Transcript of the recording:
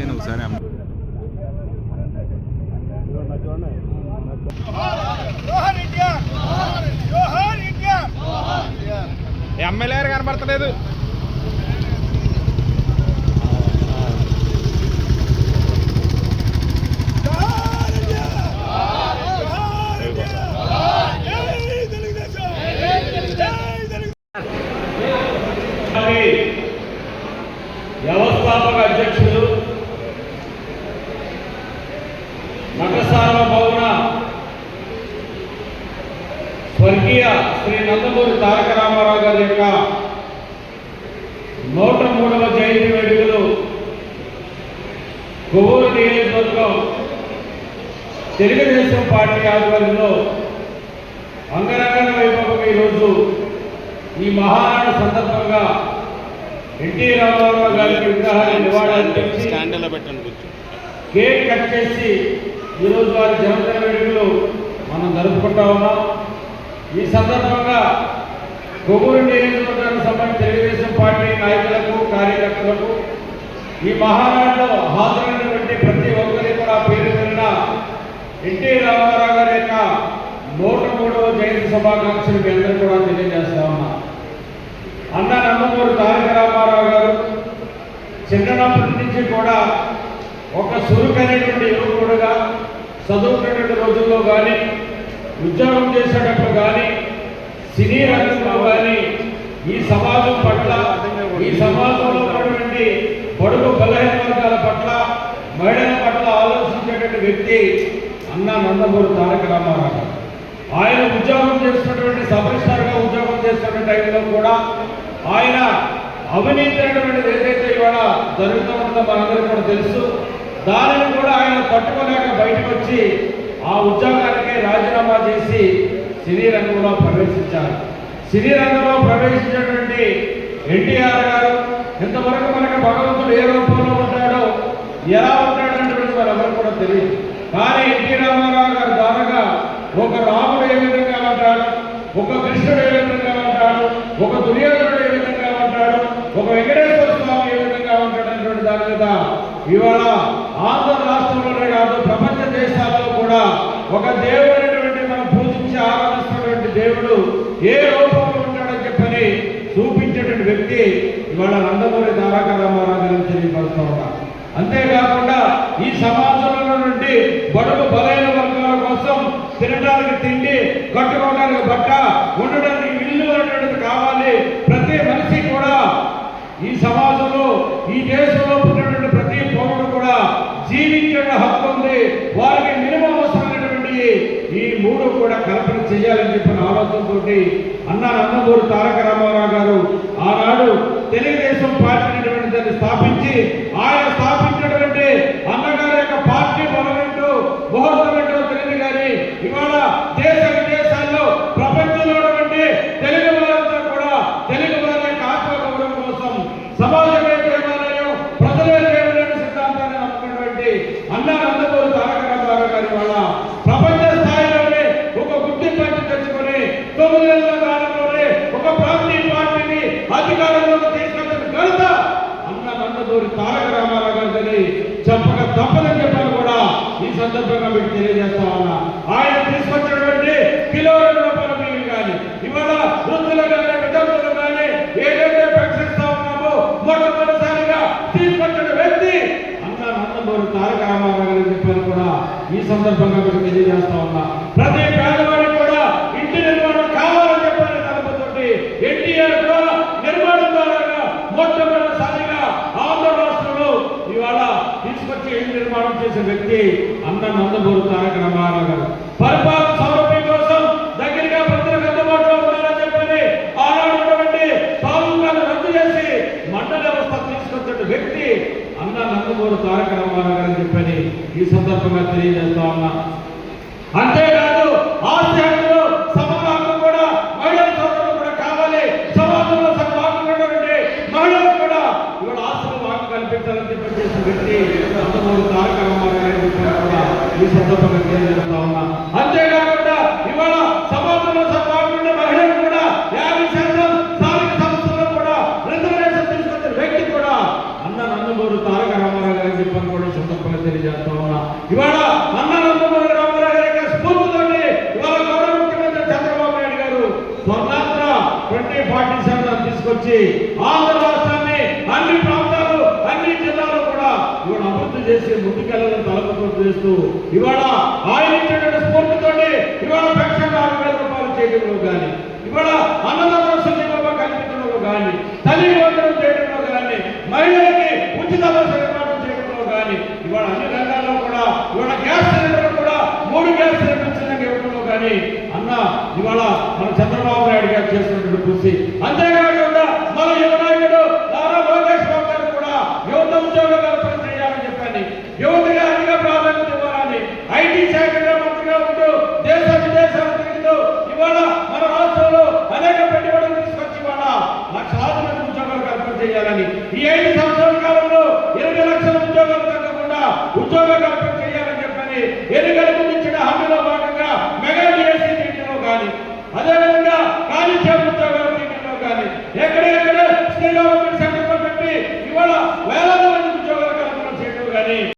ఒకసారి ఎమ్మెల్యే గారు కనబడతలేదు. వ్యవస్థాపక అధ్యక్షుడు నటసార్వభౌమ స్వర్గీయ శ్రీ నందమూరి తారక రామారావు గారి యొక్క 103వ జయంతి వేడుకలు కొవ్వూరు నియోజకవర్గం తెలుగుదేశం పార్టీ ఆధ్వర్యంలో అంగరంగ వైభవంగా ఈరోజు ఈ మహానాడు సందర్భంగా ఎన్టీ రామారావు గారికి విగ్రహాన్ని నివాళులర్పించి కేక్ కట్ చేసి ఈరోజు వారి జన్మదిన వేడుకలు మనం జరుపుకుంటా ఉన్నాం. ఈ సందర్భంగా కొవ్వూరు నియోజకవర్గానికి సంబంధించిన తెలుగుదేశం పార్టీ నాయకులకు కార్యకర్తలకు ఈ మహానాడులో హాజరైనటువంటి ప్రతి ఒక్కరికి కూడా పేరు పేరున ఎన్టీ రామారావు గారి యొక్క 103వ జయంతి శుభాకాంక్షలు మీ అందరూ కూడా తెలియజేస్తా ఉన్నా. అన్న నందమూరి తారక రామారావు గారు చిన్నప్పటి నుంచి కూడా ఒక చురుకైనటువంటి యువకుడుగా చదువుకునేటువంటి రోజుల్లో కానీ ఉద్యోగం చేసేటప్పుడు కానీ సినీ రంగంలో కానీ ఈ సమాజం పట్ల ఈ సమాజంలో ఉన్నటువంటి బడుగు బలహీన వర్గాల పట్ల మహిళల పట్ల ఆలోచించేటువంటి వ్యక్తి అన్న నందమూరి తారక రామారావు గారు. ఆయన ఉద్యోగం చేస్తున్నటువంటి సబ్ రిజిస్ట్రార్గా ఉద్యోగం చేస్తున్న టైంలో కూడా ఆయన అవినీతి అనేటువంటిది ఏదైతే ఇవాళ జరుగుతూ ఉంటుందో మనందరికీ కూడా తెలుసు. దానిని కూడా ఆయన తట్టుకోలేక బయటకు వచ్చి ఆ ఉద్యోగానికి రాజీనామా చేసి సినీ రంగంలో ప్రవేశించారు. సినీ రంగంలో ప్రవేశించినటువంటి ఎన్టీఆర్ గారు ఇంతవరకు మనకు భగవంతుడు ఏ రూపంలో ఉంటాడో ఎలా ఉంటాడనేటువంటిది మనందరూ కూడా తెలియదు. కానీ ఎన్టీ రామారావు గారు ద్వారాగా ఒక రాముడు ఏ విధంగా ఉంటాడు, ఒక కృష్ణుడు ఏ విధంగా ఉంటాడు, ఒక దుర్యోధనుడు ఏ విధంగా ఉంటాడు, ఒక వెంకటేశ్వర స్వామి ఏ విధంగా ఉంటాడు అనేటువంటి దాని మీద ఇవాళ ఆంధ్ర రాష్ట్రంలోనే కాదు ప్రపంచ దేశాల్లో కూడా ఒక దేవుడు అనేటువంటి మనం పూజించి ఆరాధిస్తున్నటువంటి దేవుడు ఏ రూపంలో ఉంటాడని చెప్పని చూపించేటువంటి వ్యక్తి ఇవాళ నందమూరి తారక రామారావు గారిని తెలియపరుస్తూ ఉన్నారు. అంతేకాకుండా ఈ సమాజంలో నుండి బడుగు బలైన వర్గాల కోసం తినడానికి తిండి, కట్టుకోవడానికి బట్ట, ఉండడానికి ఇల్లు అనేటువంటిది కావాలి. ప్రతి మనిషి కూడా ఈ సమాజంలో ఈ దేశంలో పుట్టినటువంటి ప్రతి పౌరుడు కూడా జీవించే హక్కు ఉంది. వారికి మినిమం అవసరమైనటువంటి ఈ మూడు కూడా కల్పన చేయాలని చెప్పిన ఆలోచనతో అన్న నందమూరి తారక రామారావు గారు ఆనాడు తెలుగుదేశం పార్టీ దాన్ని స్థాపించి ఆయన స్థాపించినటువంటి అన్నగారి యొక్క పార్టీ మొదలెంటూ ముహూర్తమేంటో తెలియదు కానీ ఇవాళ దేశ విదేశాల్లో ప్రపంచంలో ఉన్నటువంటి తెలుగు వారంతా కూడా తెలుగు వారి యొక్క ఆత్మగౌరవం కోసం సమాజమే దేవాలయం ప్రజలే దేవుడైన సిద్ధాంతాన్ని నమ్ముకున్నటువంటి అన్న నందమూరి తారక రామారావు గారి వాళ్ళ ప్రపంచ స్థాయిలోనే ఒక గుర్తింపు తెచ్చుకొని 9 నెలల కాలంలోనే ఒక ప్రాంతీయ పార్టీని అధికారంలోకి తీసుకొచ్చిన ఘనత అన్న నందమూరి తారక రామారావు గారిని చెప్పక తప్పదని చెప్పాను కూడా ఈ సందర్భంగా మీకు తెలియజేస్తా ఉన్నా. ఆయన తీసుకొచ్చినటువంటి కిలోల రూపాయల బియ్యం కానీ ఇవాళ వృద్ధులు కానీ వితంతులు కానీ ఏదైతే ప్రకటిస్తా ఉన్నామో మొట్టమొదటిసారిగా తీసుకొచ్చిన వ్యక్తి అన్న నందమూరి తారక రామారావు గారిని చెప్పాను కూడా ఈ సందర్భంగా మీకు తెలియజేస్తా ఉన్నా. ప్రతి పేదవాడికి కూడా ఇంటి నిర్మాణం కావాలని చెప్పాలని తలపతోటి ఎన్టీఆర్ కూడా నిర్మాణం ద్వారా మొట్టమొదటిసారిగా ఆంధ్ర రాష్ట్రంలో ఇవాళ తీసుకొచ్చి ఇంటి నిర్మాణం చేసే వ్యక్తి అన్న నందమూరి తారక రామారావు గారు. పరిపాలన సౌలభ్యం కోసం దగ్గరగా ప్రజలకు అందుబాటులో ఉండాలని చెప్పని ఆనాడున్నటువంటి తాలూకాను రద్దు చేసి మండల వ్యవస్థ తీసుకొచ్చిన వ్యక్తి అన్న నందమూరి తారక రామారావు గారు చెప్పని ఈ సందర్భంగా తెలియజేస్తా ఉన్నా. అంతేకాదు ఆస్తి హక్కులు సమాన హక్కు కూడా మహిళల సోదరులు కూడా కావాలి. సమాజంలో సగం హక్కు ఉన్నటువంటి మహిళలకు కూడా ఇవాళ ఆస్తులు హక్కు కల్పించాలని చెప్పి చేసిన వ్యక్తి నందమూరి తారక రామారావు గారి కూడా ఈ సందర్భంగా తెలియజేస్తా ఉన్నా. అంతేకాకుండా ఇవాళ సమాజంలో సగం హక్కు ఉండే మహిళలు కూడా 50% స్థానిక సంస్థల్లో కూడా రిజర్వేషన్ తీసుకొచ్చిన వ్యక్తి కూడా అన్న నందమూరి తారక రామారావు గారి చెప్పని కూడా ఈ సందర్భంగా తెలియజేస్తా ఉన్నా. ఇవాళ అన్న నందమూరి రామారావు గారి స్ఫూర్తితోటి ఇవాళ గౌరవ ముఖ్యమంత్రి చంద్రబాబు నాయుడు గారు స్వర్ణాంధ్ర 2047 తీసుకొచ్చి ఆంధ్ర రాష్ట్రాన్ని అన్ని ప్రాంతాలు అన్ని జిల్లాలు కూడా ఇవాళ అభివృద్ధి చేసి ముందుకెళ్ళాలని తలపతో చేస్తూ ఇవాళ ఆయన ఇచ్చినటువంటి స్ఫూర్తితోటి ఇవాళ పెన్షన్ 6,000 రూపాయలు చేయడంలో కానీ ఇవాళ అన్నదాన సంక్షేమ కల్పించడంలో కానీ తల్లి వందనం చేయడంలో కానీ మహిళలకి ఉచిత బస్సు ఏర్పాటు చేయడంలో కానీ ఇవాళ అన్ని రంగాల్లో కూడా ఇవాళ గ్యాస్ సిలిండర్ కూడా 3 గ్యాస్ సిలిండర్ ఇవ్వడంలో కానీ అన్న ఇవాళ మన చంద్రబాబు నాయుడు గారు చేసినటువంటి కృషి. అంతేకాకుండా మన యువ నాయకుడు నారా లోకేష్ బాబు గారు కూడా యువత ఉద్యోగ కల్పన చేయాలని చెప్పని యువతగా అధిక ప్రాధాన్యత ఇవ్వాలని ఐటీ శాఖలో మంత్రిగా ఉంటూ దేశ విదేశాలు తిరుగుతూ ఇవాళ మన రాష్ట్రంలో అనేక పెట్టుబడులు తీసుకొచ్చి ఇవాళ లక్షలాది మంది ఉద్యోగాలు కల్పన చేయాలని ఈ 5 సంవత్సరాల కాలంలో 20 లక్షల ఉద్యోగాలు తగ్గకుండా ఉద్యోగ కల్పన చేయాలని చెప్పని ఎన్నికల